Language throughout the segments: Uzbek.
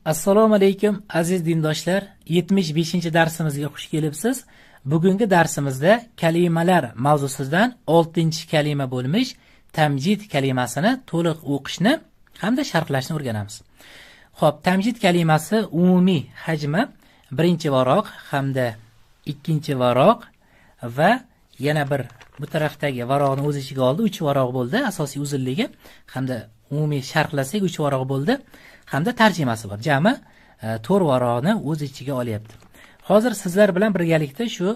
Assalomu alaykum aziz dindoshlar, 75-darsimizga xush kelibsiz. Bugungi darsimizda kalimalar mavzusidan 6-kalima bo'lmish tamjid kalimasini to'liq o'qishni hamda sharhlashni o'rganamiz. Xo'p, tamjid kalimasi umumiy hajmi 1-varoq hamda 2-varoq va yana bir bu tarafdagi varoqni o'z ichiga oldi, 3-varoq bo'ldi, asosiy uzunligi hamda umumiy sharhlasak 3-varoq bo'ldi. Hamda tarjimasi bor. Jami 4 varoqni o'z ichiga olyapti. Hozir sizlar bilan birgalikda shu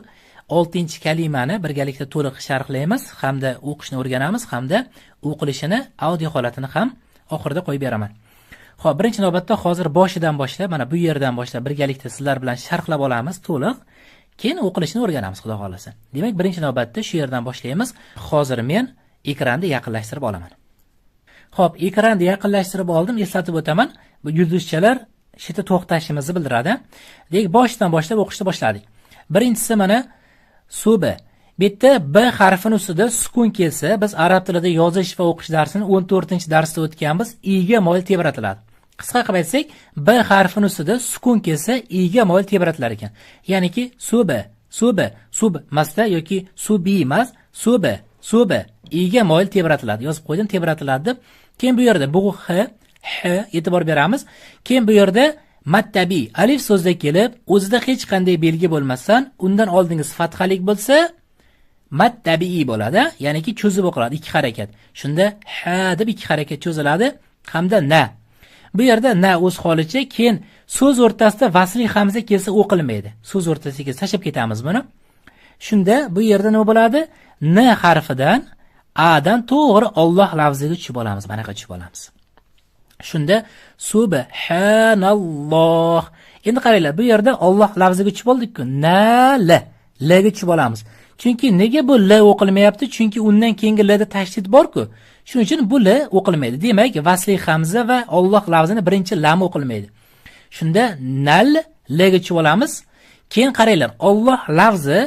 6-kalimani birgalikda to'liq sharhlaymiz hamda o'qishni o'rganamiz hamda o'qilishini audio holatini ham oxirida qo'yib beraman. Xo'p, birinchi navbatda hozir boshidan boshlab, mana bu yerdan boshlab birgalikda sizlar bilan sharhlab olamiz to'liq. Keyin o'qilishni o'rganamiz, xudo xolasa. Demak, birinchi navbatda shu yerdan boshlaymiz. Hozir men ekranni yaqinlashtirib olaman. Xo'p, ekranni yaqinlashtirib oldim. Eslatib o'taman. Bu yulduzchalar shita to'xtashimizni bildiradi. Demak, boshdan boshlab o'qishni boshladik. Birinchisi mana subi. Bitta b harfining ustida sukun kelsa, biz arab tilida yozish va o'qish darsini 14-darsda o'tganmiz. I ga moyil tebratiladi. Qisqa qilib aytsak, b harfining ustida sukun kelsa, i ga moyil tebratilar ekan. Ya'niki subi, sub masda yoki subi emas, subi i ga moyil tebratiladi. Yozib qo'ydim, tebratiladi deb. Keyin bu yerda bu h e'tibor beramiz. Keyin bu yerda mattabi alif so'zda kelib, o'zida hech qanday belgi bo'lmasdan, undan oldingiz fathalik bo'lsa, mattabi bo'ladi. Ya'niki cho'zib o'qiladi 2 harakat. Shunda ha deb 2 harakat cho'ziladi hamda na. Bu yerda na o'z holicha, keyin so'z o'rtasida vasli hamza kelsa o'qilmaydi. So'z o'rtasiga tashab ketamiz buni. Shunda bu yerda nima bo'ladi? N harfidan A dan to'g'ri Alloh lafziga tushib olamiz. Manaqa tushib olamiz. Shunda subhanalloh. Endi qaranglar, bu yerda Alloh lafziga tushib oldik-ku. La ga tushib olamiz. Chunki nega bu la o'qilmayapti? Chunki undan keyingi la da tashdid bor-ku. Shuning uchun bu la o'qilmaydi. Demak, vasli hamza va Alloh lafzini birinchi lam o'qilmaydi. Shunda nal la ga tushib olamiz. Keyin qaranglar, Alloh lafzi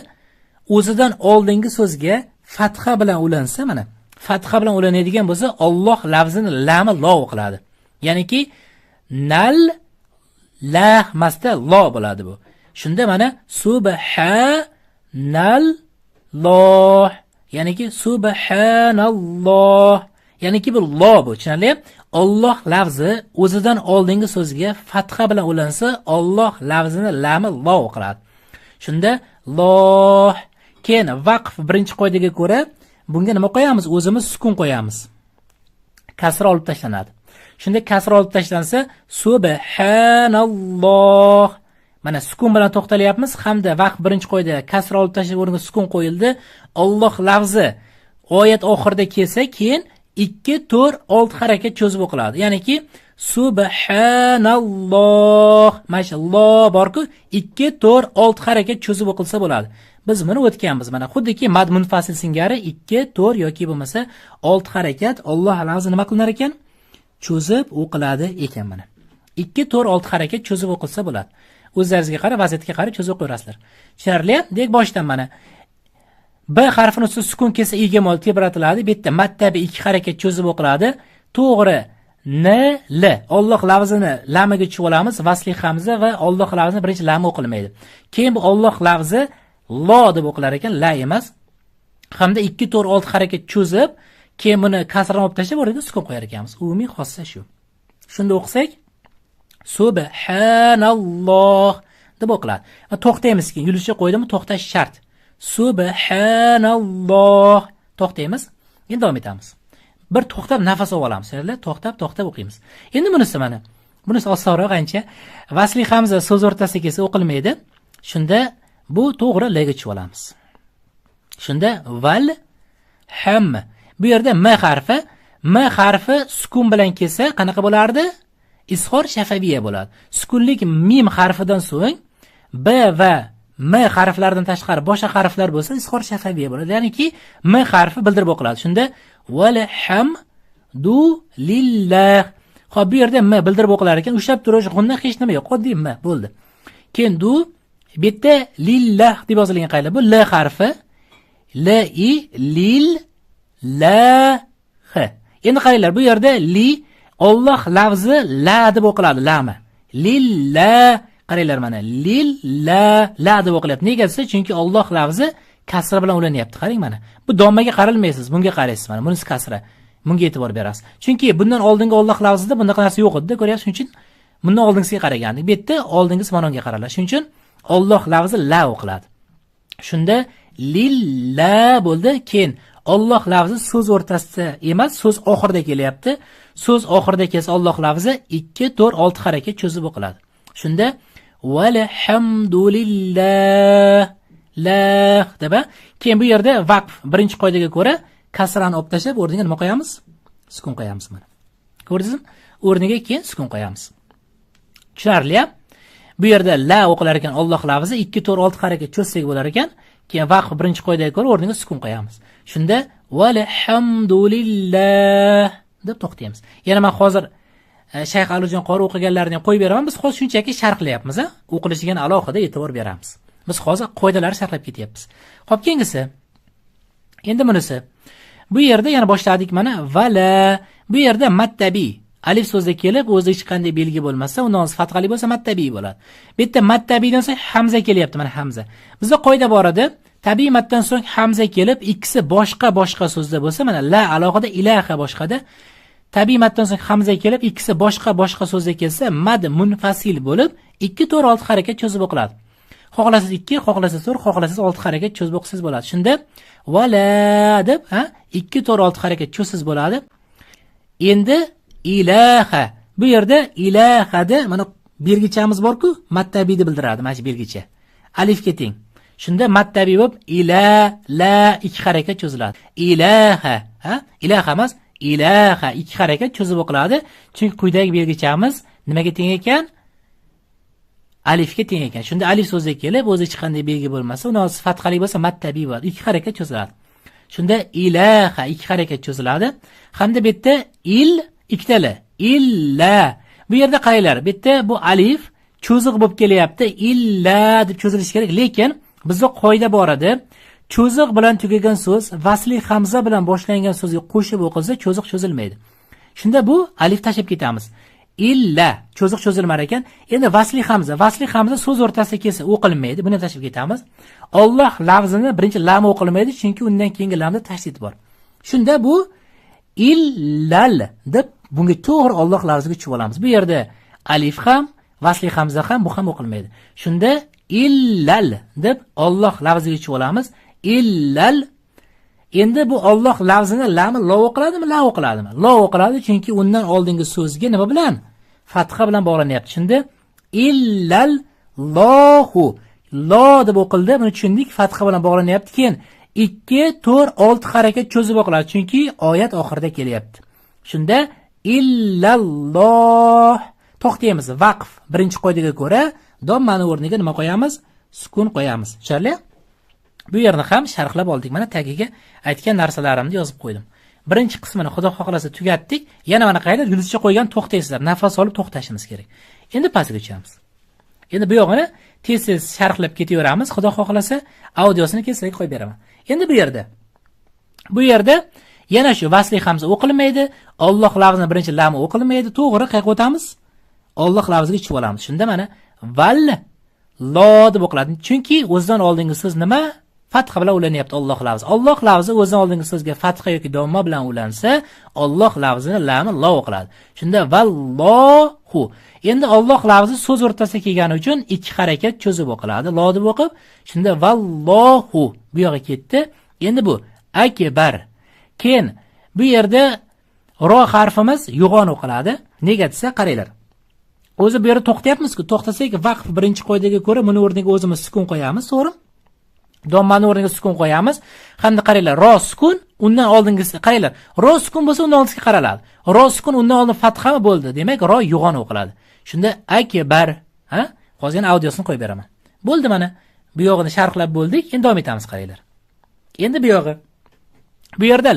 o'zidan oldingi so'zga fatha bilan ulansa, mana fatha bilan ulanadigan bo'lsa, Alloh lafzini lami lo o'qiladi. Ya'niki nal la masda lo bo'ladi bu. Shunda mana subhanalloh, ya'niki subhanalloh, ya'niki bu lo bu. Tushunarli? Alloh lafzi o'zidan oldingi so'zga fatha bilan ulansa, Alloh lafzini lami lo o'qiladi. Shunda loh. Keyin vaqf birinchi qoidaga ko'ra bunga nima qo'yamiz? O'zimiz sukun qo'yamiz. Kasra olib tashlanadi. Shunda kasra olib tashlansa, subhanalloh. Mana sukun bilan to'xtalyapmiz hamda vaqf birinchi qoida kasra olib tashlab o'rniga sukun qo'yildi. Alloh lafzi oyat oxirida kelsa, keyin 2, 4, 6 harakat cho'zib o'qiladi. Ya'niki subhanalloh. Mashalloh borku 2, 4, 6 harakat cho'zib o'qilsa bo'ladi. Biz buni o'tganmiz. Mana xuddiki mad munfasil singari 2, 4 yoki bo'lmasa 6 harakat Alloh lafzi nima qilinar ekan? Cho'zib o'qiladi ekan mana. 2, 4, 6 harakat cho'zib o'qilsa bo'ladi. O'zlaringizga qarab, vaziyatga qarab cho'zib qo'yasizlar. Tushunarli? Dek boshdan mana b harfining ustida sukun kelsa i ga moyil tebratiladi. Bu yerda mattabi 2 harakat cho'zib o'qiladi. To'g'ri n l Alloh lafzini lamiga tushib olamiz. Vasli hamza va Alloh lafzini birinchi lami o'qilmaydi. Keyin bu Alloh lafzi lo deb o'qilar ekan, la emas. Hamda 2, 4, 6 harakat cho'zib, keyin buni kasrani olib tashlab o'rniga sukun qo'yar ekanmiz. Umumiy xossa shu. Shunda o'qisak, subhanalloh deb o'qiladi. Va to'xtaymiz keyin. Yulduzcha qo'ydimmi, to'xtash shart. Subhanalloh. To'xtaymiz. Endi davom etamiz. Bir to'xtab nafas olamiz. Sizlar to'xtab o'qiymiz. Endi bunisi mana. Bunisi osonroq ancha. Vasli hamza so'z o'rtasiga kelsa o'qilmaydi. Shunda bu to'g'ri laga tushib olamiz. Shunda val ham. Bu yerda m harfi sukun bilan kelsa qanaqa bo'lardi? Izhor shafaviya bo'ladi. Sukunlik mim harfidan so'ng b va m harflaridan tashqari boshqa harflar bo'lsa, izhor shafaviya bo'ladi. Ya'niki m harfi bildirib o'qiladi. Shunda val hamdu lillah. Xo'p, bu yerda m bildirib o'qilar ekan, ushlab turish g'unna hech nima yo'q. Oddiy m bo'ldi. Keyin du bitta lillah deb yozilgan qaylar. Bu l harfi lil la h. Endi qaranglar, bu yerda li Alloh lafzi la deb o'qiladi, lami. lillah. Qaranglar mana lillah la deb o'qilyapti. Nega desa, chunki Alloh lafzi kasra bilan ulanyapti. Qarang mana. Bu dommaga qaralmaysiz, bunga qaraysiz mana. Bunisi kasra. Bunga e'tibor berasiz. Chunki bundan oldingi Alloh lafzida bunaqa narsa yo'q edi, ko'ryapsiz? Shuning uchun bundan oldingisiga qaragandik. Bu yerda oldingisi manonga qaraladi. Shuning uchun Alloh lafzi la o'qiladi. Shunda lillah bo'ldi. Keyin Alloh lafzi so'z o'rtasida emas, so'z oxirida kelyapti. So'z oxirida kelsa Alloh lafzi 2, 4, 6 harakat cho'zib o'qiladi. Shunda valhamdulillah la deb. Keyin bu yerda vaqf birinchi qoidaga ko'ra kasrani olib tashlab, o'rniga nima qo'yamiz? Sukun qo'yamiz mana. Ko'rdingizmi? O'rniga keyin sukun qo'yamiz. Tushunarli-a? Bu yerda la o'qilar ekan Alloh lafzi 2, 4, 6 harakat cho'zsak bo'lar ekan. Keyin vaqf birinchi qoidaga ko'ra o'rniga sukun qo'yamiz. Shunda valhamdulillah deb to'xtaymiz. Yana men hozir Shayx Alijon qori o'qiganlarini qo'yib beraman. Biz hozir shunchaki sharhlayapmiz, a? O'qilishiga alohida e'tibor beramiz. Biz hozir qoidalarni sharhlab ketyapmiz. Xo'p, keyingisi. Endi bunisi. Bu yerda yana boshladik mana vala. Bu yerda mattabi alif so'zda kelib, o'zi hech qanday belgi bo'lmasa, undan fathali bo'lsa mattabi bo'ladi. Bu yerda mattabidan so'ng hamza kelyapti, mana hamza. Bizda qoida bor edi. Tabiiy matdan so'ng hamza kelib, ikkisi boshqa so'zda bo'lsa, mana la alohida, ilaha boshqada. Tabiiy matdan so'ng hamza kelib, ikkisi boshqa so'zda kelsa, mad munfasil bo'lib, 2, 4, 6 harakat cho'zib o'qiladi. Xohlasiz 2, xohlasiz 4, xohlasiz 6 harakat cho'zib o'qisangiz bo'ladi. Shunda vala deb, 2, 4, 6 harakat cho'zsiz bo'ladi. Endi ilaha. Bu yerda ilahada mana belgichamiz bor-ku, mattabiy deb bildiradi, mana shu belgicha. Alifga teng. Shunda mattabiy bo'lib la 2 harakat cho'ziladi. Ilaha, ilaha emas, ilaha 2 harakat cho'zib o'qiladi. Chunki quyidagi belgichamiz nimaga teng ekan? Alifga teng ekan. Shunda alif so'zga kelib, o'zi hech qanday belgi bo'lmasa, uni fathali bo'lsa mattabiy bo'ladi. 2 harakat cho'ziladi. Shunda ilaha 2 harakat cho'ziladi. Hamda bu yerda ikkitala illa. Bu yerda qaranglar, bu yerda bu alif cho'ziq bo'lib kelyapti. Illa deb cho'zilishi kerak, lekin bizda qoida bor edi. Cho'ziq bilan tugagan so'z vasli hamza bilan boshlangan so'zga qo'shib o'qilsa, cho'ziq cho'zilmaydi. Shunda bu alif tashib ketamiz. Illa cho'ziq cho'zilmar ekan. Endi vasli hamza so'z o'rtasida kelsa o'qilmaydi. Buni tashib ketamiz. Alloh lafzini birinchi lam o'qilmaydi, chunki undan keyingi lamda tashdid bor. Shunda bu illal deb bunga to'g'ri Alloh lafziga tushib olamiz. Bu yerda alif ham, vasli hamza ham bu ham o'qilmaydi. Shunda illal deb Alloh lafziga tushib olamiz. Illal. Endi bu Alloh lafzini lami lo o'qiladimi, la o'qiladimi? Lo o'qiladi, chunki undan oldingi so'zga nima bilan? Fatha bilan bog'lanyapti. Shunda illal lahu. Lo deb o'qildi, buni tushundik, fatha bilan bog'lanyapti. Keyin 2, 4, 6 harakat cho'zib o'qiladi, chunki oyat oxirida kelyapti. Shunda illalloh. To'xtaymiz. Vaqf birinchi qoidaga ko'ra dommani o'rniga nima qo'yamiz? Sukun qo'yamiz. Tushunarli? Bu yerni ham sharhlab oldik. Mana tagiga aytgan narsalarimni yozib qo'ydim. Birinchi qismini Xudo xohlasa tugatdik. Yana mana qayda yulduzcha qo'ygan to'xtaysizlar. Nafas olib to'xtashimiz kerak. Endi pastga tushamiz. Endi bu yog'ini tez-tez sharhlab ketaveramiz. Xudo xohlasa audiosini kesib qo'yib beraman. Endi bu yerda yana shu vasli hamza o'qilmaydi. Alloh lafzini birinchi lami o'qilmaydi. To'g'ri qayerga o'tamiz? Alloh lafziga tushib olamiz. Shunda mana val lo deb o'qiladi. Chunki o'zidan oldingi so'z nima? Fatha bilan ulanyapti Alloh lafzi. Alloh lafzi o'zidan oldingi so'zga fatha yoki domma bilan ulansa, Alloh lafzini lami lo o'qiladi. Shunda vallohu. Endi Alloh lafzi so'z o'rtasida kelgani uchun 2 harakat cho'zib o'qiladi. Lo deb o'qib, shunda vallohu bu yoqqa ketdi. Endi bu akbar. Keyin bu yerda ro harfimiz yo'g'on o'qiladi. Nega desa, qaranglar. O'zi bu yerda to'xtayapmiz-ku, to'xtasak vaqf birinchi qoidaga ko'ra buni o'rniga o'zimiz sukun qo'yamiz, to'g'rimi? Dommani o'rniga sukun qo'yamiz. Hamda qaranglar, ro sukun, undan oldingisi, qaranglar, ro sukun bo'lsa undan oldingi qaraladi. Ro sukun undan oldin fatha bo'ldi, demak ro yo'g'on o'qiladi. Shunda akbar, hozir audiosini qo'yib beraman. Bo'ldi mana. Bu yog'ini sharhlab bo'ldik. Endi davom etamiz, qaranglar. Endi bu yog'i. Bu yerda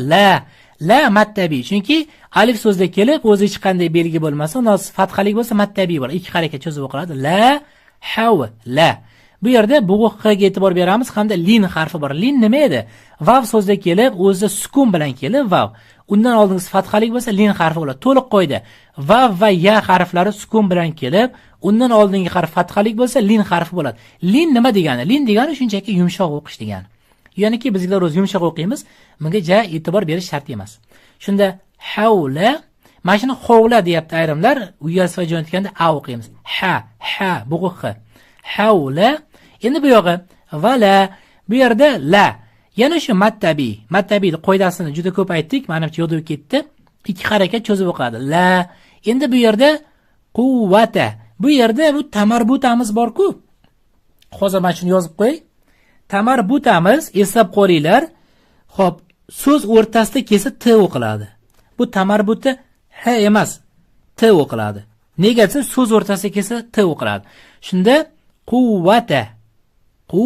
la mattabiy, chunki alif so'zda kelib, o'zi hech qanday belgi bo'lmasa, uni fathalik bo'lsa mattabiy bo'ladi. 2 harakat cho'zib o'qiladi. La hav la. Bu yerda bug'ga e'tibor beramiz, hamda lin harfi bor. Lin nima edi? Vav so'zda kelib, o'zida sukun bilan kelib, vav. undan oldingisi fathalik bo'lsa lin harfi bo'ladi. To'liq qoida. Vav va ya harflari sukun bilan kelib, undan oldingi harf fathalik bo'lsa lin harfi bo'ladi. Lin nima degani? Lin degani shunchaki yumshoq o'qish degani. Ya'niki bizlar o'z yumshoq o'qiymiz, bunga ja e'tibor berish shart emas. Shunda havla, mana shuni hovla deyapti ayrimlar, uyasi va jo'natganda a o'qiymiz. Ha, bug'i x. Havla. Endi bu yog'i vala, bu yerda la. Yana shu mattabiy qoidasini juda ko'p aytdik, menimcha yodib ketdi. Ikki harakat cho'zib o'qadi. La. Endi bu yerda quvvata. Bu yerda bu tamarbutamiz bor-ku. Hozir men shuni yozib qo'yay. Tamarbutamiz eslab qo'ringlar. Xo'p, so'z o'rtasida kelsa t o'qiladi. Bu tamarbuti h emas, t o'qiladi. Nega desa so'z o'rtasida kelsa t o'qiladi. Shunda quvvata. Bu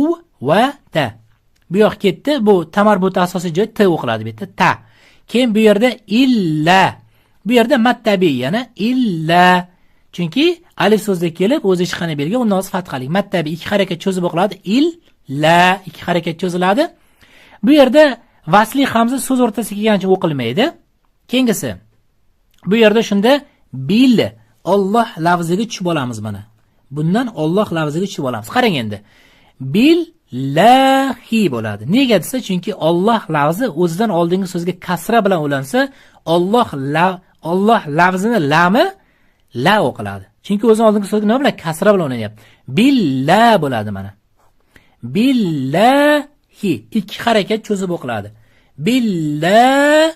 yoq ketdi. Bu tamarbuti asosiy joy t o'qiladi bu yerda ta. Keyin bu yerda illa. Bu yerda mattabiy yana illa. Chunki alif so'zda kelib o'z ishqani belgi, undan so'ng fathalik. Mattabiy ikki harakat cho'zib o'qiladi. La ikki harakat cho'ziladi. Bu yerda vasli hamza so'z o'rtasiga kelgancha o'qilmaydi. Keyingisi. Bu yerda shunda bil Alloh lafziga tushib olamiz mana. Bundan Alloh lafziga tushib olamiz. Qarang endi. Billahi bo'ladi. Nega desa, chunki Alloh lafzi o'zidan oldingi so'zga kasra bilan ulansa, Alloh lafzini lami la o'qiladi. Chunki o'zidan oldingi so'zga nima bilan kasra bilan ulanyapti. Billa bo'ladi mana. Billahi ikki harakat cho'zib o'qiladi. Billah.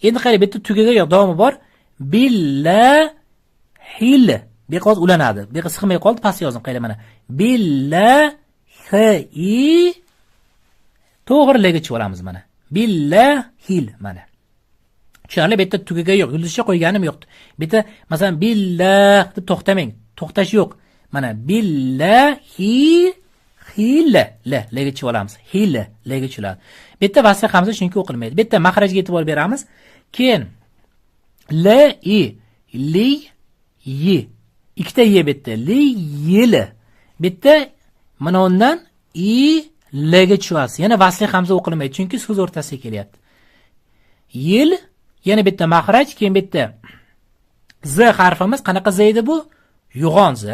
Endi qarang, bu yerda tugaga yo'q, davomi bor. Billahil. Beqoz ulanadi. Beqoz siqmay qoldi, past yozdim, qayda mana. Billahi. To'g'riligini tushib olamiz mana. Billahil mana. Tushunarli, bu yerda tugaga yo'q, yulduzcha qo'yganim yo'qdi. Bu yerda masalan billah deb to'xtamang. To'xtash yo'q. Mana billahi lega tushib olamiz. Lega tushiladi. Bu yerda vasli hamza chunki o'qilmaydi. Bu yerda mahrajga e'tibor beramiz. Keyin li yi. Ikkita ye bu yerda. Li yili. Bu yerda mana undan lega tushasiz. Yana vasli hamza o'qilmaydi chunki so'z o'rtasiga kelyapti. Yil, yana bu yerda mahraj, keyin bu yerda z harfimiz qanaqa z edi bu? Yo'g'on z.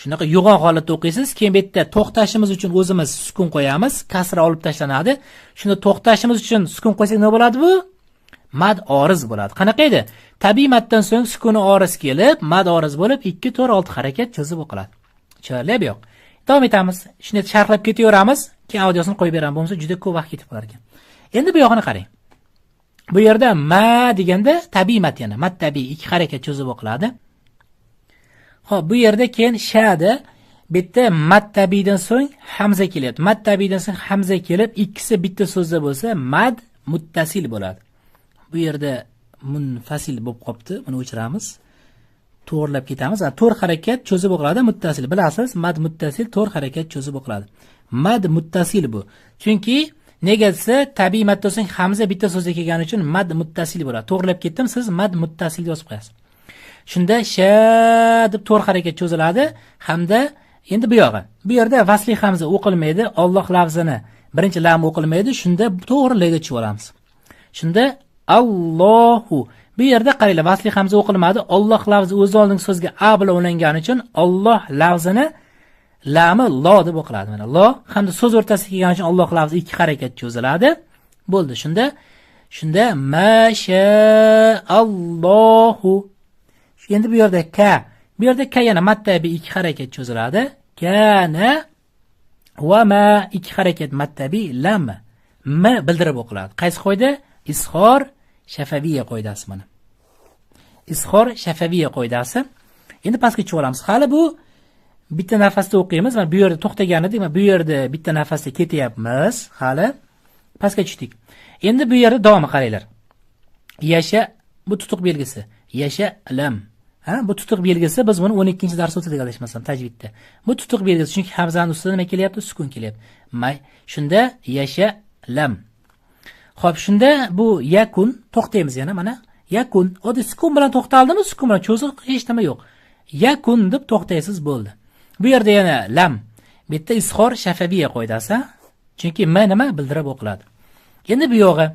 Shunaqa yo'g'on holatda o'qiysiz. Keyin bu yerda to'xtashimiz uchun o'zimiz sukun qo'yamiz, kasra olib tashlanadi. Shunda to'xtashimiz uchun sukun qo'ysak nima bo'ladi bu? Mad oriz bo'ladi. Qanaqa edi? Tabiiy maddan so'ng sukuni oriz kelib, mad oriz bo'lib 2-4-6 harakat cho'zib o'qiladi. Tushunarli bu yoq. Davom etamiz. Shuni sharhlab ketaveramiz. Keyin audiosini qo'yib beraman, bo'lmasa juda ko'p vaqt ketib qolar ekan. Endi bu yog'ini qarang. Bu yerda ma deganda tabiiy mad yana, mad tabiiy ikki harakat cho'zib o'qiladi. Xo'p, bu yerda keyin shada bu yerda mad tabiiydan so'ng hamza kelyapti. Mad tabiiydan so'ng hamza kelib, ikkisi bitta so'zda bo'lsa, mad muttasil bo'ladi. Bu yerda munfasil bo'lib qopti. Buni o'chiramiz. To'g'rilab ketamiz. 4 harakat cho'zib o'qiladi muttasil. Bilasiz, mad muttasil 4 harakat cho'zib o'qiladi. Mad muttasil bu. Chunki nega desa, tabiiy maddan so'ng hamza bitta so'zga kelgani uchun mad muttasil bo'ladi. To'g'rilab ketdim, siz mad muttasil yozib qo'yasiz. Shunda sha deb 4 harakat cho'ziladi hamda endi bu yog'i. Bu yerda vasli hamza o'qilmaydi, Alloh lafzini birinchi lam o'qilmaydi, shunda to'g'riligini tushib olamiz. Shunda Allohu. Bu yerda qaranglar, vasli hamza o'qilmadi, Alloh lafzi o'z oldingi so'zga a bilan ulangani uchun Alloh lafzini lami lo deb o'qiladi. Mana lo hamda so'z o'rtasiga kelgani uchun Alloh lafzi ikki harakat cho'ziladi. Bo'ldi. Shunda masha Allohu. Endi bu yerda ka. Bu yerda ka yana mattabi ikki harakat cho'ziladi. Kana va ma ikki harakat mattabi lam ma bildirib o'qiladi. Qaysi qoida? Izhor shafaviya qoidasi mana. Izhor shafaviya qoidasi. Endi pastga tushib olamiz. Hali bu bitta nafasda o'qiymiz. Mana bu yerda to'xtagan edik, mana bu yerda bitta nafasda ketyapmiz. Hali pastga tushdik. Endi bu yerda davomini qaranglar. Yasha bu tutuq belgisi. Yasha lam. Bu tutuq belgisi, biz buni 12-darsda o'tadik adashmasam tajvidda. Bu tutuq belgisi chunki hamzaning ustida nima kelyapti? Sukun kelyapti. May. Shunda yasha lam. Xo'p, shunda bu yakun to'xtaymiz yana mana. Yakun. Oddiy sukun bilan to'xtaldimi? Sukun bilan cho'ziq hech nima yo'q. Yakun deb to'xtaysiz bo'ldi. Bu yerda yana lam. Bu yerda izhor shafaviya qoidasi. Chunki ma nima bildirib o'qiladi. Endi bu yog'i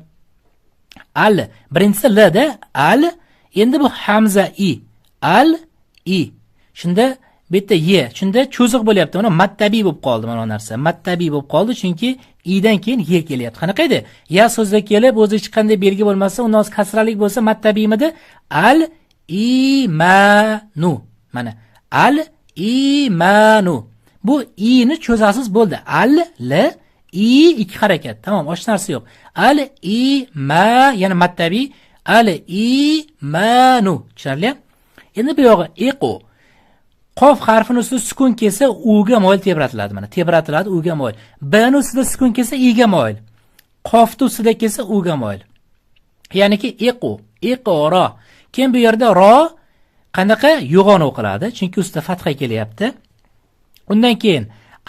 Al. Birinchisi L da al. Endi bu hamza i. Al i. Shunda bu yerda ye. Shunda cho'ziq bo'lyapti. Mana mattabiy bo'lib qoldi mana bu narsa. Mattabiy bo'lib qoldi chunki i'dan keyin ye kelyapti. Qanaqa edi? Ya so'zda kelib o'zi hech qanday belgi bo'lmasa, uni o'z kasralik bo'lsa mattabiymidi? Al imanu. Mana al imanu. Bu i'ni cho'zasiz bo'ldi. Al l i ikki harakat. Tamam, boshqa narsa yo'q. Al ima yana mattabiy. Al imanu. Tushunarli? Endi bu yog'i iqo. Qof harfini ustida sukun kelsa uga moyil tebratiladi. Mana tebratiladi uga moyil. Bni ustida sukun kelsa iga moyil. Qofni ustida kelsa uga moyil. Ya'niki iqo, iqora. Keyin bu yerda ro qanaqa yo'g'on o'qiladi? Chunki ustida fatha kelyapti. Undan keyin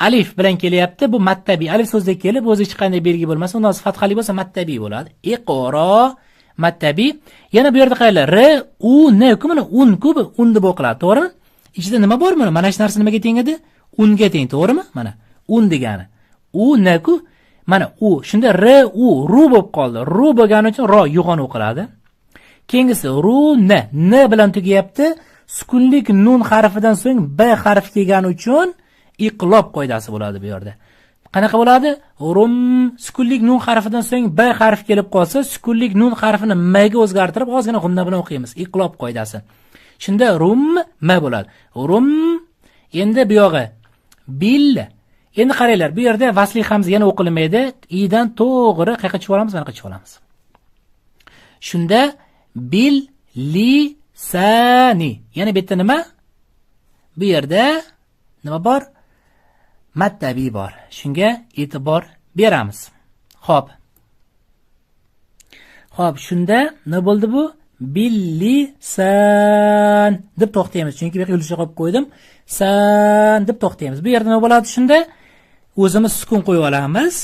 alif bilan kelyapti. Bu mattabiy. Alif so'zda kelib o'zi hech qanday belgi bo'lmasa, uni o'zi fathali bo'lsa mattabiy bo'ladi. Iqora mattabiy. Yana bu yerda qaylar? R u n ku mana un ku un deb o'qiladi, to'g'rimi? Ichida nima bor mana? Mana shu narsa nimaga teng edi? Unga teng, to'g'rimi? Mana un degani. U n ku mana u. Shunda r u ru bo'lib qoldi. Ru bo'lgani uchun ro yo'g'on o'qiladi. Keyingisi ru n bilan tugayapti. Sukunlik nun harfidan so'ng b harfi kelgani uchun iqlob qoidasi bo'ladi bu yerda. Qanaqa bo'ladi? Rum sukunlik nun harfidan so'ng b harfi kelib qolsa, sukunlik nun harfini m ga o'zgartirib ozgina g'unna bilan o'qiymiz. Iqlob qoidasi. Shunda rum ma bo'ladi. Rum endi bu yog'i bil. Endi qaranglar, bu yerda vasli hamza yana o'qilmaydi. I'dan to'g'ri qayerga chiqib olamiz, mana qayerga chiqib olamiz. Shunda bil li sani. Yana bu yerda nima? Bu yerda nima bor? Mattabiy bor. Shunga e'tibor beramiz. Xo'p. Xo'p, shunda nima bo'ldi bu? Billisan deb to'xtaymiz. Chunki bu yerga yulduz qo'yib qo'ydim. San deb to'xtaymiz. Bu yerda nima bo'ladi shunda? O'zimiz sukun qo'yib olamiz.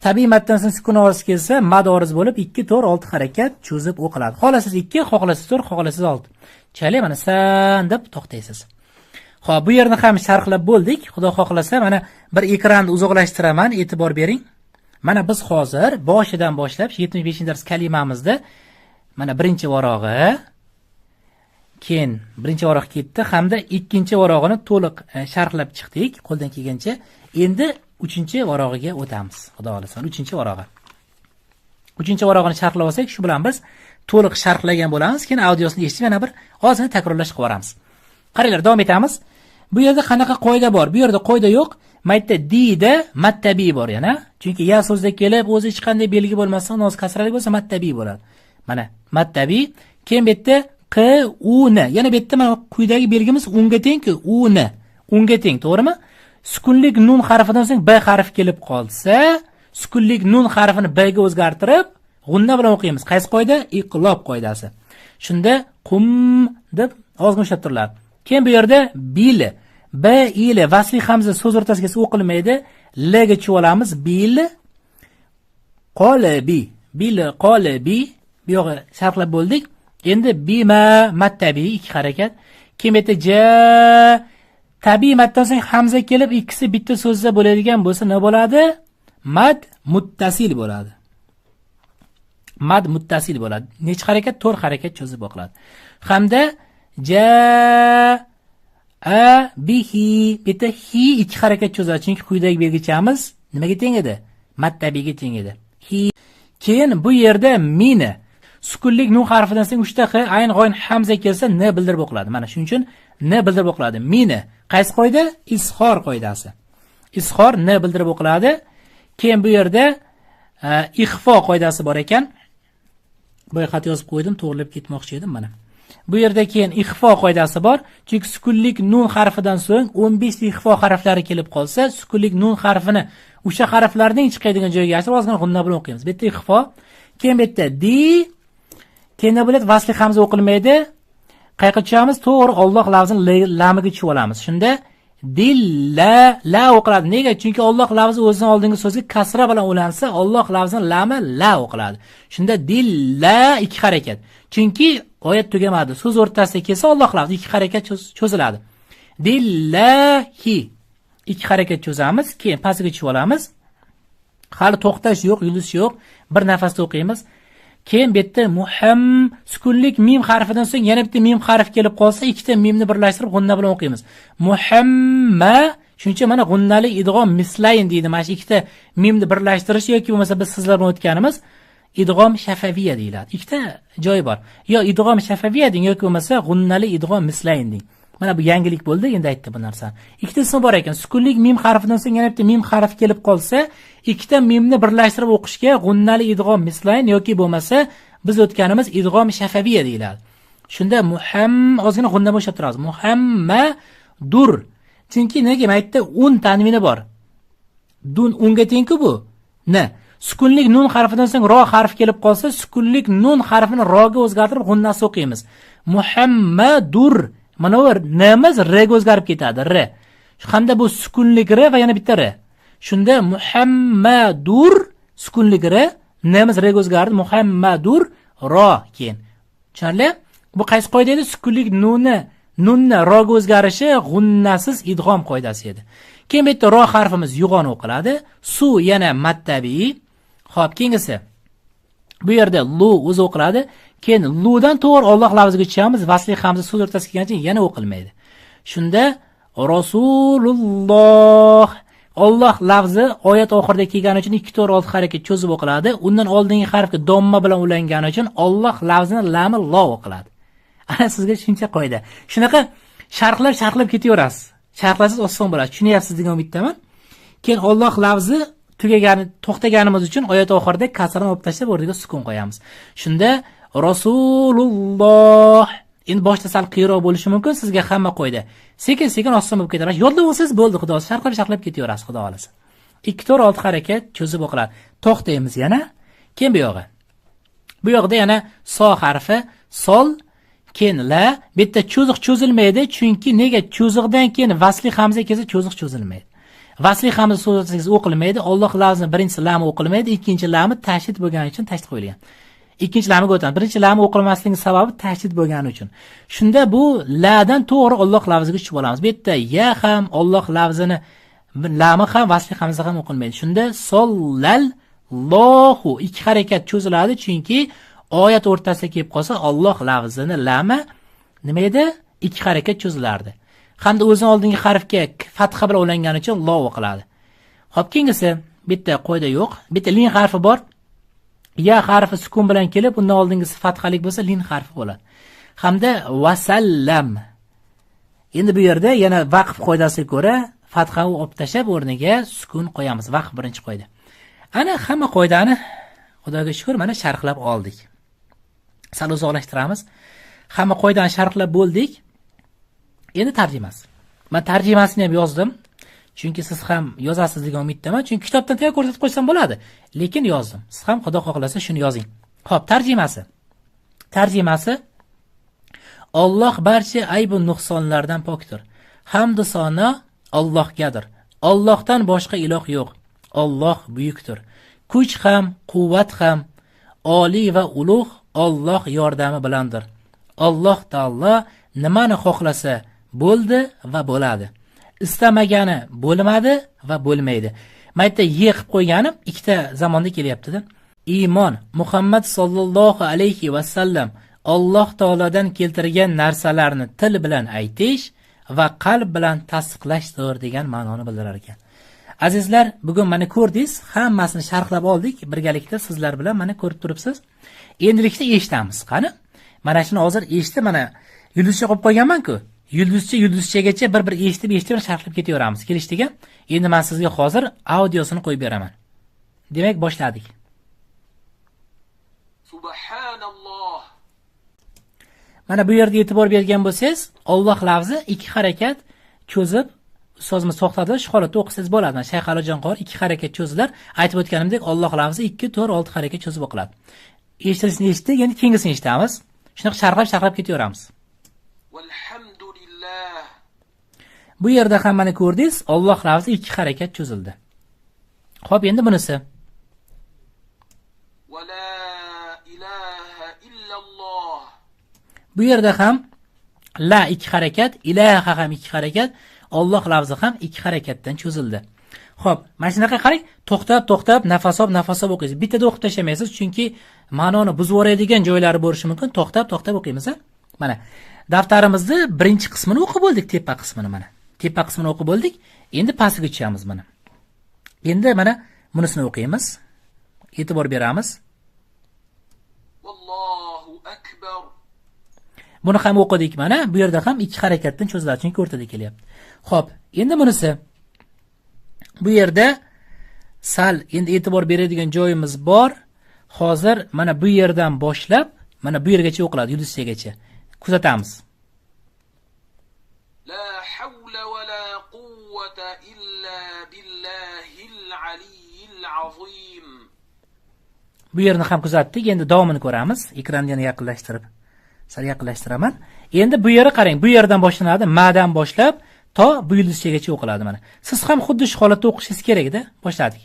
Tabiiy maddan so'ng sukun oriz kelsa, mad oriz bo'lib 2 4 6 harakat cho'zib o'qiladi. Xohlasiz 2, xohlasiz 4, xohlasiz 6. Chali mana san deb to'xtaysiz. Xo'p, bu yerni ham sharhlab bo'ldik. Xudo xohlasa mana bir ekranni uzoqlashtiraman, e'tibor bering. Mana biz hozir boshidan boshlab 75-dars kalimamizda mana birinchi varog'i, keyin birinchi varog' ketdi hamda ikkinchi varog'ini to'liq sharhlab chiqdik qo'ldan kelgancha. Endi 3-varog'iga o'tamiz. Xudo xolasa, 3-varog'i. 3-varog'ini sharhlab olsak, shu bilan biz to'liq sharhlagan bo'lamiz. Keyin audiosini eshitib yana bir ozgina takrorlash qilib o'ramiz. Qaranglar, davom etamiz. Bu yerda qanaqa qoida bor? Bu yerda qoida yo'q. Maytda dida mattabiy bor yana. Chunki ya so'zda kelib o'zi hech qanday belgi bo'lmasa, uni o'z kasralik bo'lsa mattabiy bo'ladi. Mana mattabiy. Keyin bu yerda q u n. Yana bu yerda mana quyidagi belgimiz unga teng-ku, u n. Unga teng, to'g'rimi? Sukunlik nun harfidan so'ng b harfi kelib qolsa, sukunlik nun harfini b ga o'zgartirib, g'unna bilan o'qiymiz. Qaysi qoida? Iqlob qoidasi. Shunda qum deb ozgina ushlab turiladi. Keyin bu yerda bil, b ile vasli hamza so'z o'rtasiga o'qilmaydi. L ga tushib olamiz. Bil qolabi. Bil qolabi. Bu yo'g'i sharhlab bo'ldik. Endi bima mattabiy 2 harakat. Keyin bu yerda ja tabiiy maddan so'ng hamza kelib ikkisi bitta so'zda bo'ladigan bo'lsa nima bo'ladi? Mad muttasil bo'ladi. Mad muttasil bo'ladi. Necha harakat? 4 harakat cho'zib o'qiladi. Hamda ja a bihi bitta hi 2 harakat cho'zadi. Chunki quyidagi belgichamiz nimaga teng edi? Mattabiyga teng edi. Hi. Keyin bu yerda mina sukunlik nun harfidan so'ng 3 ta q ayn g'oyn hamza kelsa n bildirib o'qiladi. Mana shuning uchun n bildirib o'qiladi. Mina qaysi qoida? Izhor qoidasi. Izhor n bildirib o'qiladi. Keyin bu yerda ixfo qoidasi bor ekan. Bu yerga xat yozib qo'ydim, to'g'rilab ketmoqchi edim mana. Bu yerda keyin ixfo qoidasi bor. Chunki sukunlik nun harfidan so'ng 15 ta ixfo harflari kelib qolsa, sukunlik nun harfini o'sha harflarning chiqadigan joyiga yashirib ozgina g'unna bilan o'qiymiz. Bu yerda ixfo, keyin bu yerda di, keyin bu yerda vasli hamza o'qilmaydi. Qayerga tushamiz? To'g'ri Alloh lafzini lamiga tushib olamiz. Shunda dilla la o'qiladi. Nega? Chunki Alloh lafzi o'zining oldingi so'zga kasra bilan ulansa, Alloh lafzining lami la o'qiladi. Shunda dilla 2 harakat. Chunki oyat tugamadi. So'z o'rtasida kelsa Alloh lafzi 2 harakat cho'ziladi. Dillahi 2 harakat cho'zamiz, keyin pastiga tushib olamiz. Hali to'xtash yo'q, yulish yo'q. Bir nafasda o'qiymiz. Keyin bu yerda muham sukunlik mim harfidan so'ng yana bitta mim harf kelib qolsa, ikkita mimni birlashtirib g'unna bilan o'qiymiz. Muhamma, shuncha mana g'unnali idg'om mislayn deydi. Mana shu ikkita mimni birlashtirish yoki bo'lmasa biz sizlar bilan o'tganimiz idg'om shafaviya deyiladi. Ikkita joyi bor. Yo idg'om shafaviya deng yoki bo'lmasa g'unnali idg'om mislayn deng. Mana bu yangilik bo'ldi, endi aytdi bu narsa. Ikkita ismi bor ekan. Sukunlik mim harfidan so'ng yana bitta mim harf kelib qolsa, ikkita mimni birlashtirib o'qishga g'unnali idg'om mislayn yoki bo'lmasa biz o'tganimiz idg'om shafaviya deyiladi. Shunda ozgina g'unna bo'shab turamiz. Muhammadur. Chunki nega aytdi un tanvini bor. Dun unga teng-ku bu. Ne? Sukunlik nun harfidan so'ng ro harfi kelib qolsa, sukunlik nun harfini roga o'zgartirib g'unnasi o'qiymiz. Muhammadur. Mana bu nimiz r ga o'zgarib ketadi, r. Hamda bu sukunlik r va yana bitta r. Shunda Muhammadur sukunlik r, nimiz r ga o'zgardi, Muhammadur ro keyin. Tushunarli? Bu qaysi qoida edi? Sukunlik nunni ro ga o'zgarishi g'unnasiz idg'om qoidasi edi. Keyin bitta ro harfimiz yo'g'on o'qiladi. Su yana mattabiy. Xo'p, keyingisi. Bu yerda lu o'zi o'qiladi. Keyin ludan to'g'ri Alloh lafziga tushamiz. Vasli hamza so'z o'rtasiga kelgancha yana o'qilmaydi. Shunda Rasululloh Alloh lafzi oyat oxirida kelgani uchun 2 to'g'ri 6 harakat cho'zib o'qiladi. Undan oldingi harfga domma bilan ulangani uchun Alloh lafzini lami lo o'qiladi. Ana sizga shuncha qoida. Shunaqa sharhlab ketaverasiz. Sharhlasiz oson bo'ladi. Tushunyapsiz degan umiddaman. Keyin Alloh lafzi to'xtaganimiz uchun oyat oxirida kasrani olib tashlab o'rniga sukun qo'yamiz. Shunda Rasululloh. Endi boshda sal qiyroq bo'lishi mumkin, sizga hamma qo'ydi. Sekin oson bo'lib ketadi. Yodlab olsangiz bo'ldi, xudo sharhlab ketaverasiz, xudo xolasa. 2 to'g'ri 6 harakat cho'zib o'qiladi. To'xtaymiz yana. Keyin bu yog'i. Bu yoqda yana so harfi, sol, keyin la, bitta cho'ziq cho'zilmaydi, chunki nega cho'ziqdan keyin vasli hamza kelsa cho'ziq cho'zilmaydi. Vasli hamza so'zsiz o'qilmaydi. Alloh lafzining birinchi lami o'qilmaydi, ikkinchi lami tashdid bo'lgani uchun tashdid qo'yilgan. Ikkinchi lamiga o'tamiz. Birinchi lami o'qilmasligining sababi tashdid bo'lgani uchun. Shunda bu ladan to'g'ri Alloh lafziga tushib olamiz. Bu yerda ya ham Alloh lafzini lami ham vasli hamza ham o'qilmaydi. Shunda sollallohu 2 harakat cho'ziladi, chunki oyat o'rtasiga kelib qolsa Alloh lafzini lami nima edi? 2 harakat cho'zilardi. Hamda o'zining oldingi harfga fatha bilan ulangani uchun lo o'qiladi. Xo'p, keyingisi bitta qoida yo'q. Bitta lin harfi bor. Ya harfi sukun bilan kelib, undan oldingisi fathalik bo'lsa, lin harfi bo'ladi. Hamda vasallam. Endi bu yerda yana vaqf qoidasiga ko'ra fathani olib tashlab o'rniga sukun qo'yamiz. Vaqf birinchi qoida. Ana hamma qoidani Xudoga shukr mana sharhlab oldik. Sal uzoqlashtiramiz. Hamma qoidani sharhlab bo'ldik. Endi tarjimasi. Men tarjimasini ham yozdim. Chunki siz ham yozasiz degan umiddaman. Chunki kitobdan tayyor ko'rsatib qo'ysam bo'ladi. Lekin yozdim. Siz ham Xudo xohlasa shuni yozing. Xo'p, tarjimasi. Tarjimasi Alloh barcha ayb va nuqsonlardan pokdir. Hamd va sano Allohgadir. Allohdan boshqa iloh yo'q. Alloh buyukdir. Kuch ham, quvvat ham, oliy va ulug' Alloh yordami bilandir. Alloh taolo nimani xohlasa bo'ldi va bo'ladi. Istamagani bo'lmadi va bo'lmaydi. Maytda ye qilib qo'yganim ikkita zamonda kelyapti-da. Iymon Muhammad sallallohu alayhi va sallam Alloh taolodan keltirgan narsalarni til bilan aytish va qalb bilan tasdiqlashdir degan ma'noni bildirar ekan. Azizlar, bugun mana ko'rdingiz, hammasini sharhlab oldik birgalikda sizlar bilan mana ko'rib turibsiz. Endilikda eshitamiz. Qani? Mana shuni hozir eshitib, mana yulduzcha qo'yib qo'yganman-ku. Yulduzchagacha bir eshitib sharhlab ketaveramiz. Kelishdiga. Endi men sizga hozir audiosini qo'yib beraman. Demak, boshladik. Subhanalloh. Mana bu yerda e'tibor bergan bo'lsangiz, Alloh lafzi 2 harakat cho'zib ustozimiz to'xtadi, shu holatda o'qisangiz bo'ladi. Shayx Alijon qor 2 harakat cho'zilar. Aytib o'tganimdek, Alloh lafzi 2, 4, 6 harakat cho'zib o'qiladi. Eshitishni eshitdik, endi keyingisini eshitamiz. Shuni sharhlab ketaveramiz. Valhamdulillah. Bu yerda ham mana ko'rdingiz, Alloh lafzi 2 harakat cho'zildi. Xo'p, endi bunisi. Wala ilaha illalloh. Bu yerda ham la 2 harakat, ilaha ham 2 harakat, Alloh lafzi ham 2 harakatdan cho'zildi. Xo'p, mana shunaqa qarang, to'xtab nafas olib o'qiysiz. Bittada o'qib tashlamaysiz, chunki ma'noni buzib yuboradigan joylari bo'lishi mumkin. To'xtab o'qiymiz. Mana daftarimizni birinchi qismini o'qib bo'ldik, tepa qismini mana. Tepa qismini o'qib bo'ldik. Endi pastga tushamiz mana. Endi mana bunisini o'qiymiz. E'tibor beramiz. Vallohu akbar. Buni ham o'qidik mana. Bu yerda ham ikki harakatdan cho'ziladi, chunki o'rtada kelyapti. Xo'p, endi bunisi bu yerda sal endi e'tibor beradigan joyimiz bor. Hozir mana bu yerdan boshlab, mana bu yergacha o'qiladi, yulduzchagacha. Kuzatamiz. La havla va la quvvata illa billahil aliyyil azim. Bu yerni ham kuzatdik. Endi davomini ko'ramiz. Ekronni yana yaqinlashtirib, sal yaqinlashtiraman. Endi bu yerga qarang. Bu yerdan boshlanadi, madan boshlab to bu yulduzchagacha o'qiladi mana. Siz ham xuddi shu holatda o'qishingiz kerak edi. Boshladik.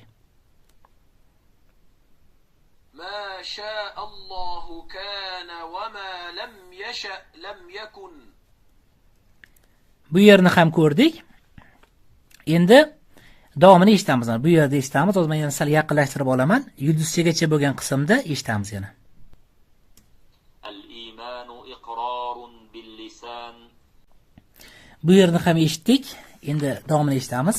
Ma sha'allohu kana va ma lam yasha lam yakun. Bu yerni ham ko'rdik. Endi davomini eshitamiz. Bu yerda eshitamiz. Hozir men yana sal yaqinlashtirib olaman. Yulduzchagacha bo'lgan qismda eshitamiz yana. Al-imanu iqrarun bil lisan. Bu yerni ham eshitdik. Endi davomini eshitamiz.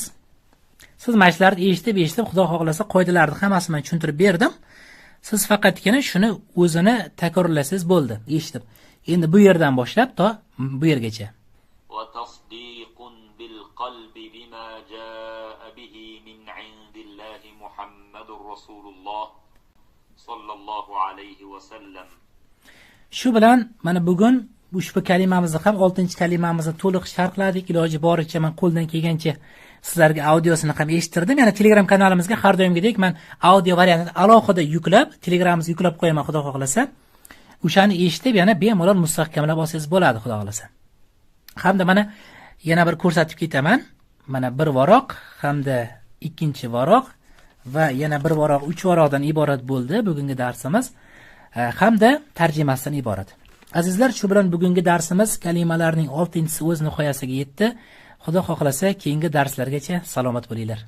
Siz mashlarni eshitib, Xudo xohlasa qoidalarni hammasini men tushuntirib berdim. Siz faqatgina shuni o'zini takrorlasangiz bo'ldi, eshitib. Endi bu yerdan boshlab to bu yergacha. Va tasdiqun bil qalbi bima jaa bihi min indillahi Muhammadur Rasululloh sallallohu alayhi va sallam. Shu bilan mana bugun ushbu kalimamizni ham 6-kalimamizni to'liq sharhladik. Iloji boricha men qo'ldan kelgancha sizlarga audiosini ham eshittirdim. Yana Telegram kanalimizga har doimgidek men audio variantini alohida yuklab, Telegramimizga yuklab qo'yaman, Xudo xohlasa. O'shani eshitib yana bemalol mustahkamlab olsangiz bo'ladi, Xudo xohlasa. Hamda mana yana bir ko'rsatib ketaman. Mana bir varoq hamda ikkinchi varoq va yana bir varoq 3 varoqdan iborat bo'ldi bugungi darsimiz. Hamda tarjimasidan iborat. Azizlar, shu bilan bugungi darsimiz kalimalarning 6-si o'z nihoyasiga yetdi. Xudo xohlasa keyingi darslargacha salomat bo'linglar.